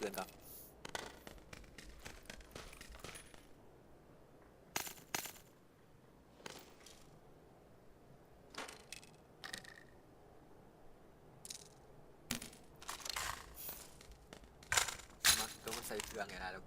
ปืนก่อนมาตัวมันใส่เครื่องไงนะแล้ว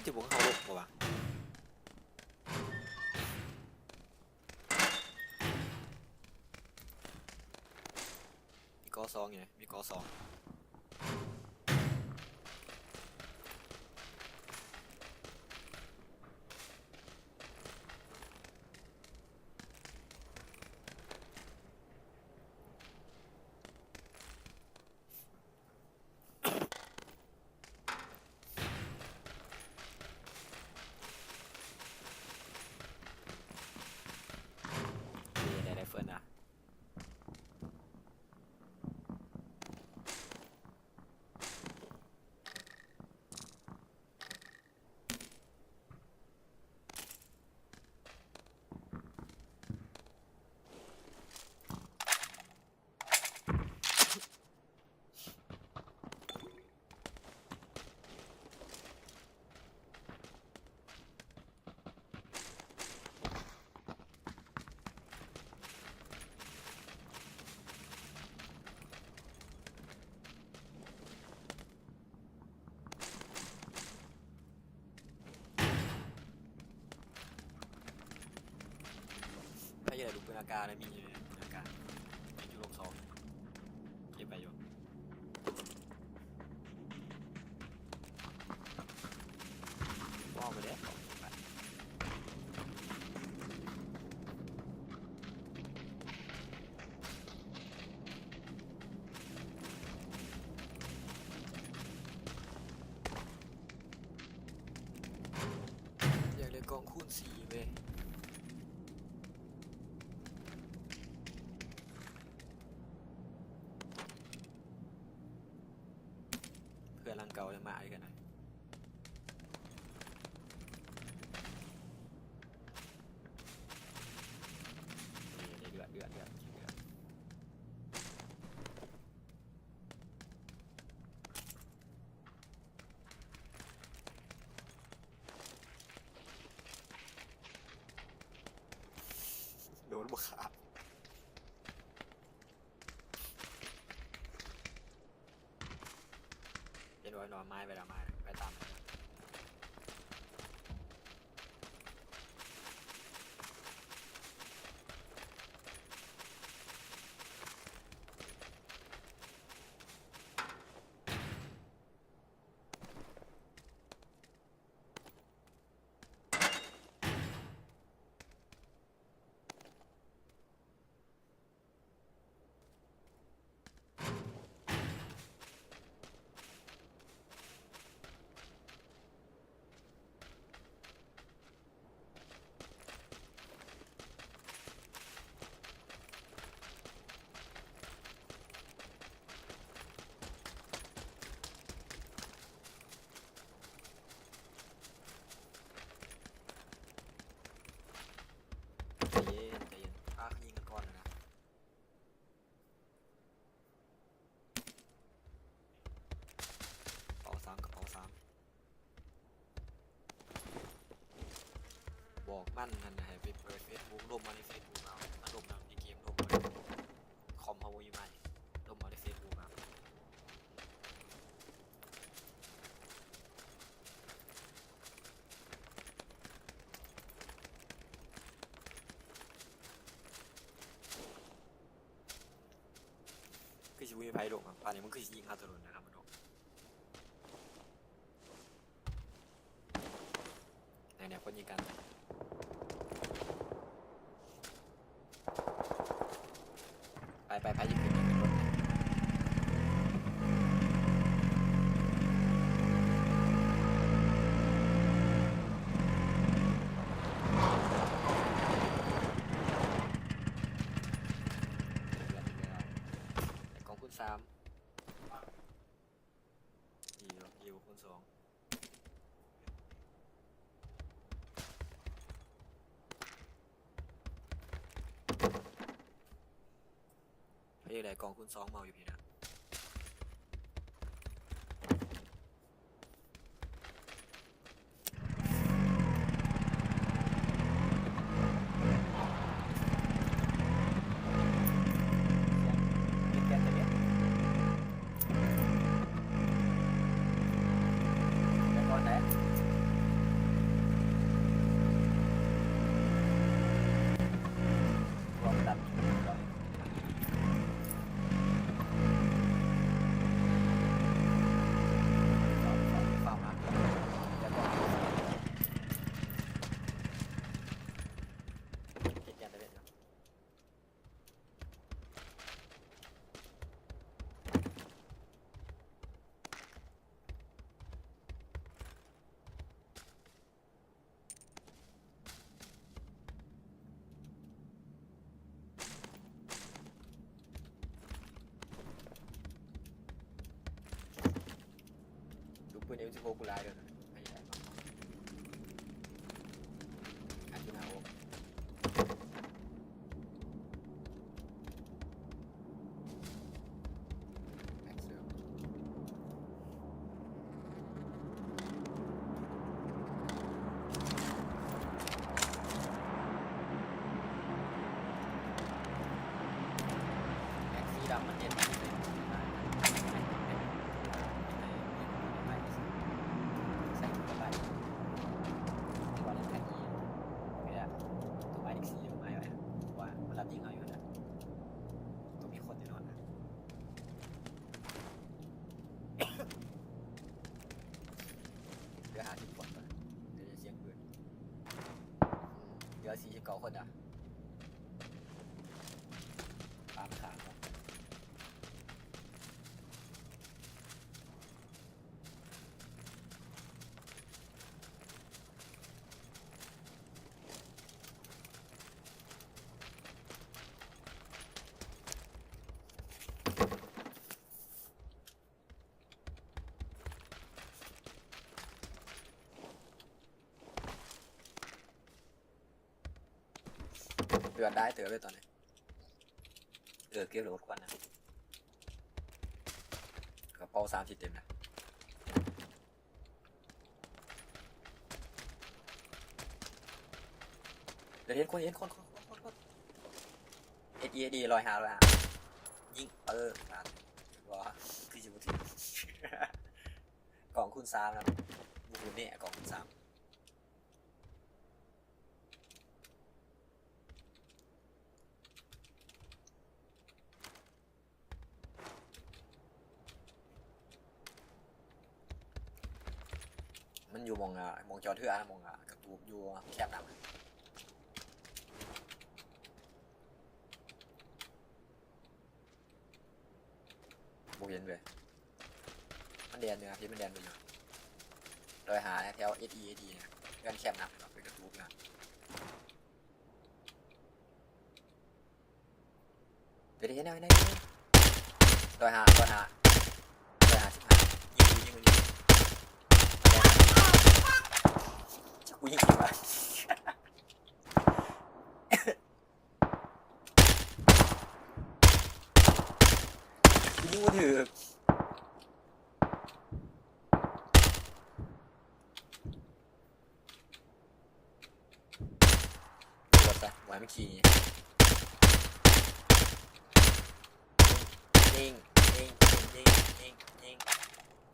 จะบุกเขาลบป่ะมีกอซองอยู่ไหนมีกอซองนี่ได้ไรเฟิร์นนะถ้าอยากดูปืนอากาศนะมีอยู่ปืนอากาศมีจุดลบสองเก็บไปอยู่ว้าวไปแล้วอยากเลยกองคูณ4เว้ยเพื่อนรังเก่าจะมาอีกนะนี่เดือดเดือดเดือดเดือดโดนบุกขาเป็นไว้นอนไม้ไปแล้วไม้ไปตามใจเย็นใจเย็นยิงกันก่อนนะเป๋าสามกระเป๋าสามบอกมั่นนั่นนะให้ไปเปิดเฟซบุ๊กลบมาในเฟซบุ๊กเอามาลบมาในเกมลบมาคอมเขาอยู่ไหมลบมาในเฟซบุ๊กเอาคือชิวมีไพ่ลงครับป่านนี้มันคือยิงคาถนนนะครับมันลงเนี่ยคนยิงกันไปยิงขึ้นรถ 3ดีกว่าคูณ2เรียกอะไรกองคูณ2เมาอยู่พี่นะปืน M16 กูร้ายเลยนะไม่ใช่หรอกอาชินาโอแม็กเซลแม็กซี่ดำมันเย็นที่สุด49 คนอ่ะตามขาดเดือนได้เตือนเลยตอนนี้เก็บรถควันนะกระเป๋า30เต็มนะเดี๋ยวเห็นคนSED 105ยิงมาว่าคือจิบุติกล่องคูณ3นะบุกเนี่ยกล่องคูณ3มันอยู่มองจอเทือนะมองกระตูบอยู่แคบน้ำบุกเย็นเลยมันแดนเนื้อที่มันแดนไปอยู่โดยหาแถว SED เนี่ยเพื่อนแคบน้ำเป็นกระตูบนะเดี๋ยวได้โดยหา15ยิงกูยิงกี่บาทกูยิงกูถือรถไปไว้ไม่ขี่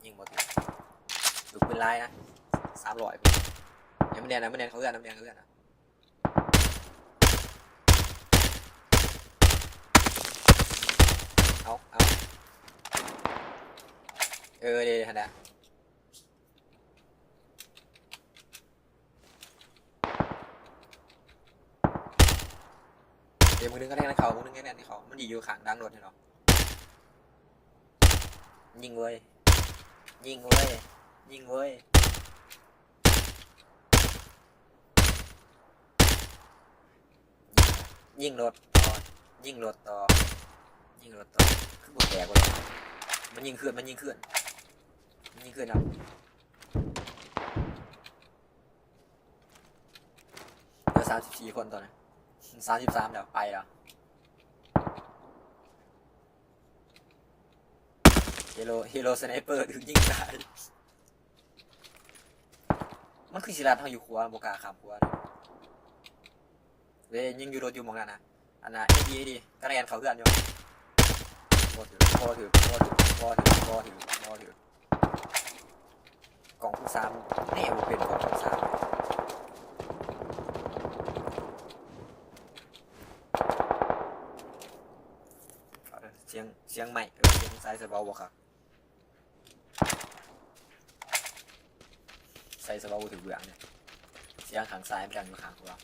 ยิงหมดดูปืนลายนะ300ยังไม่แดนเขาเลื่อนนะเอาเดี๋ยวนะเดี๋ยวมึงนึงก็ได้นะเขามึงนึงก็ได้นะเขามันอยู่ข้างดังรถให้เรายิงเว้ยยิงรถต่อคือ คือบ่แตกเลยมันยิงขึ้นครับเหลือ34คนตอนนี้33แล้วไปแล้วเฮโร่สไนเปอร์ถึงยิงตายมันคือศิลาทางอยู่ครัวโบกาขามครัวเลยยิงอยู่รถอยู่มองนั่นนะอันน่ะดีก็แนนเขาเพื่อนอยู่พอถือกล่องคูซ้ำแน่บ่เป็นกล่องคูซ้ำเสียงใหม่เสียงสายสบายบ่ครับใส่สบายถือเบื้องเนี่ยเสียงขางซ้ายมันดังอยู่ขางขวา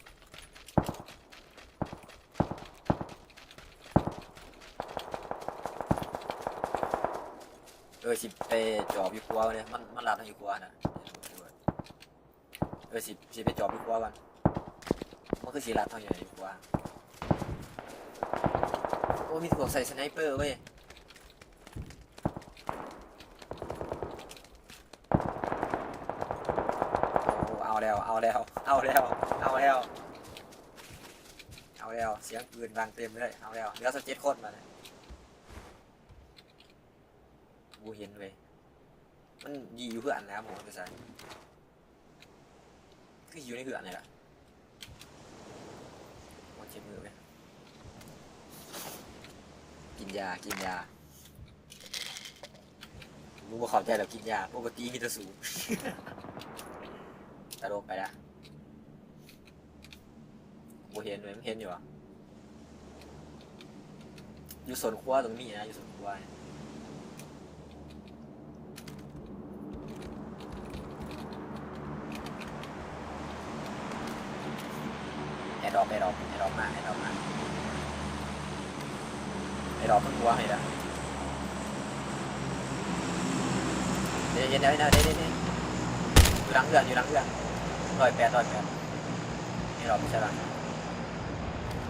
สิไปจอบอยู่ครัวเนี่ยมันลาดทางอยู่ครัวนะสิไปจอบอยู่ครัวมันคือสิลาดทางอยู่ครัวโอ้มีตัวใส่สไนเปอร์เว้ยเอาแล้วเสียงปืนดังเต็มเลยเอาแล้วเหลือ17คนมาเลยกูเห็นเว้ยมันยีอยู่เพื่อนนะผมก็ใส่คืออยู่ในเพื่อนเลยล่ะมันเจ็บมือเว้ยกินยามึงบ่เข้าใจแล้วกินยาปกติมีแต่สูงตลกไปละกูเห็นเว้ยมึงเห็นอยู่อ่ะอยู่สวนครัวตรงนี้นะอยู่สวนครัวแอร์ดรอปมาไอ้ดรอปทั้งครัวให้ละเดี๋ยวอยู่หลังเรือน108ไอ้ดรอปไม่ใช่หรอ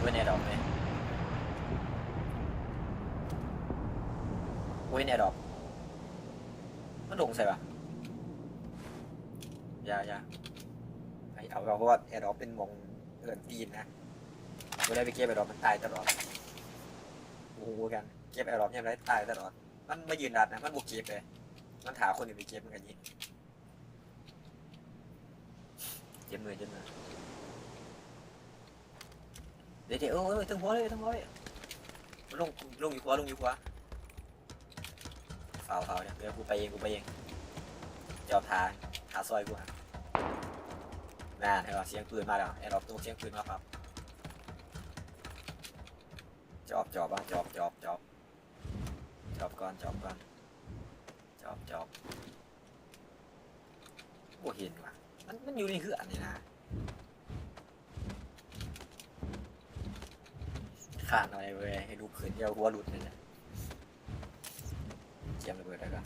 เว้นไอ้ดรอปไหมเว้นไอ้ดรอปมันลงใส่ปะอย่าเอาเพราะว่าไอ้ดรอปเป็นวงเอินตีนนะเวลาไปเก็บไอ้ดรอปมันตายตลอดโอ้โหกันเก็บไอ้ดรอปยังไงตายตลอดมันไม่ยืนดัดนะมันบุกเก็บเลยมันถาคนอื่นไปเก็บมันกันยิงเจ็บมือเดี๋ยวถึงหัวเลยลงอยู่ขวาเฝ้าเนี่ยเดี๋ยวกูไปเองจอบหาซอยกูฮะน่าเห็นป่ะเสียงปืนมาแล้วไอ้เราตัวเสียงปืนมาครับจอบก่อนจอบโอ้เห็นว่ะมันอยู่ในเหือนนี่นะขาดหน่อยเว้ยให้ดูขึ้นเดี๋ยวหัวหลุดเลยนะเจียมระเบิดแล้วก็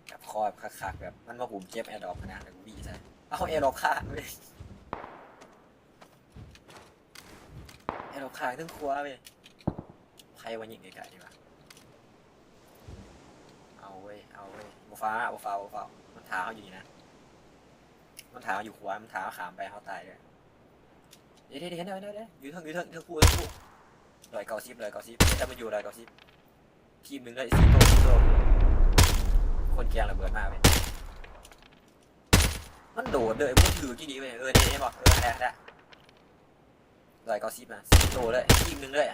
กับคอแบบคักแบบมันมาหุ่มเจ็บแอร์ดรอปขนาดกูบีใช่เอาแอร์ดรอปขาดเว้ยแอร์ดรอปขาดทั้งครัวเว้ยใครวันยิงไกลๆดีวะเอาเว้ยบุฟ้ามันท้าเขาอยู่นี่นะมันท้าอยู่ขวามันท้าขามไปเขาตายเลยเดี๋ยวอยู่ทั้งคู่190ถ้ามันอยู่190ทีมหนึ่งเลย4 ตัวคนแกงระเบิดมากเลยมันโดดเลยพูดถือกี่ดีเลยเนี่ยบอกได้190นะ4 ตัวเลยทีมหนึ่งเลย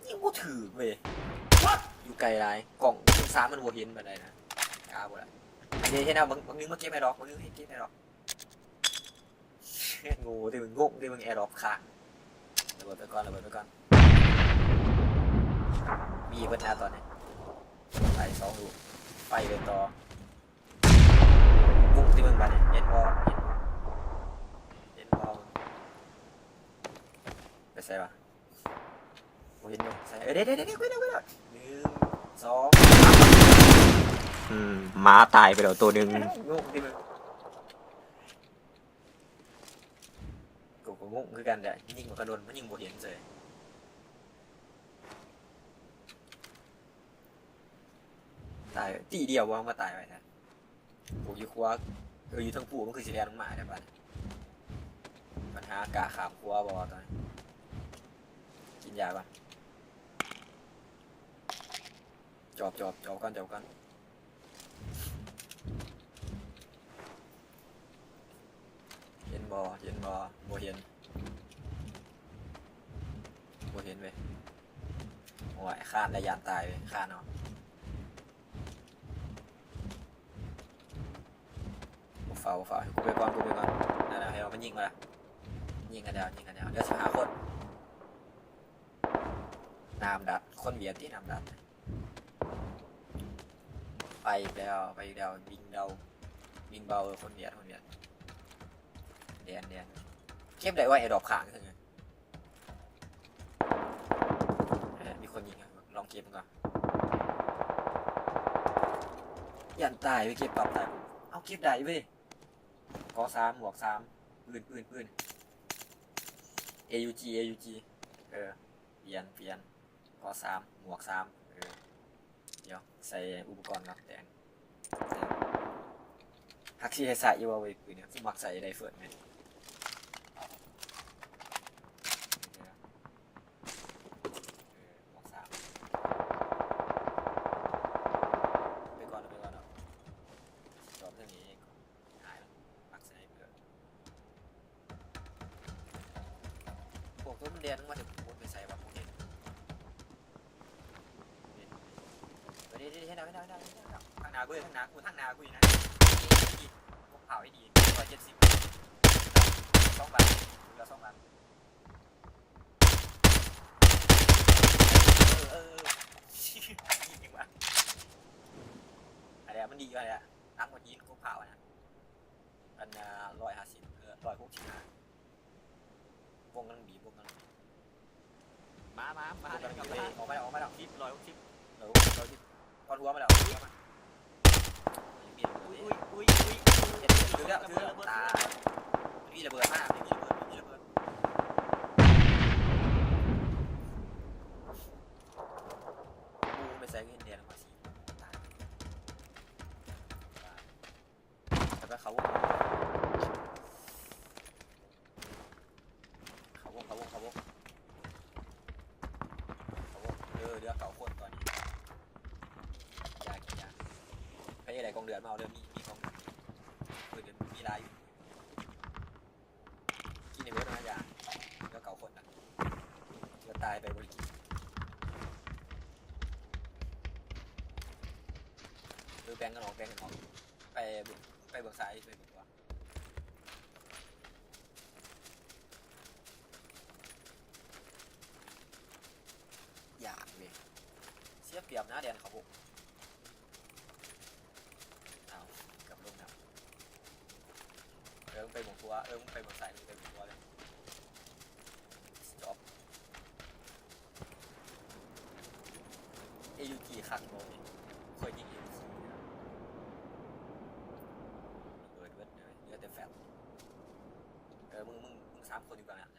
นี่พูดถือเว้ยอยู่ไกลไรกล่องซ้ำมันวัวเห็นแบบไหนนะหมดละเดี๋ยวนะบางนึงมาเก็บไอ้ดอกงูที่มึงงงที่มึงแอร์ดรอปค่ะระเบิดไปก่อนมีเปิดหน้าตอนนี้ไป2 ลูกไปเลยต่องงที่มึงมาเนี่ยเย็นพอไปใส่ปะกูเห็นมึงใส่เดี๋ยว1 2 ม้าตายไปแล้วตัวหนึ่งงงที่มึงกูงงคือกันแต่ยิงมันกระโดดมันยิงบ่เห็นเลย ตายตีเดียวว่ามาตายไปนะกูอยู่ครัวอยู่ทั้งผู้มันคือสีแดงลงมาได้ปะปัญหากะขามครัวบอตอนนี้กินยาปะจอบก่อนเห็นบอโบเห็นโบเห็นเว้ยโอ้ยข้านระยะตายเว้ยข้านเนาะเฝ้ากูไปก่อนนั่นให้มันยิงมาละยิงกันเดียวเดี๋ยวหาคนน้ำดัดคนเบียดที่น้ำดัดไปอีกแล้วยิงเบาคนเบียดเดียนเข้มได้ว่าไอ้ดอกขางคือไงมีคนยิงลองเก็บก่อนยันตายไปเก็บปรับตายเอาเก็บได้เว้ยกอ3 หมวก 3ปืนAUG เปลี่ยนกอ3 หมวก 3เดี๋ยวใส่อุปกรณ์ครับแต่งฮักซี่ให้ใส่อยู่ว่าเว้ยปืนเนี่ยกูมักใส่ไรเฟิร์นเนี่ยหมวก 3ไปก่อนเนาะจบเรื่องนี้เองหายแล้วมักใส่เพื่อพวกตัวมันเรียนมาถึงพูดไปใส่ว่าพวกเห็นเดี๋ยวให้เราข้างหน้ากูอยู่นะข้างหน้ากูอยู่นะผมเผาให้ดี170 2 บาทเหลือ2 บาทยิงวะอะไรมันดีอะไรตั้งหมดยิงกูเผานะอัน150 165วงกันบีมาออกมาแล้ว160ก่อนหัวมาแล้วอุ้ยถือตามีระเบิดมากมีระเบิดกูไปใส่เงินเดือนมาสิแต่ว่าเขาเดือดเขาโคตรตอนนี้ยาไปอะไรกองเดือดมาเอาเดือดมีกองเดือดมีลายอยู่กินในเวทนะยาเดือดเก่าคนนะเดือดตายไปบริกิแบ่งกันออกไปเบิกซ้ายไปเบิกขวาอยากเลยเสียเปรียบนะแดนเขาบุกเอากับลงนะไปเบิกขวาไปเบิกซ้ายไปเบิกขวาเลยจบAUG ขังโดนเคยยิง AUG ระเบิดเลือดแต่แฟลมึง3 คนอยู่กันนะ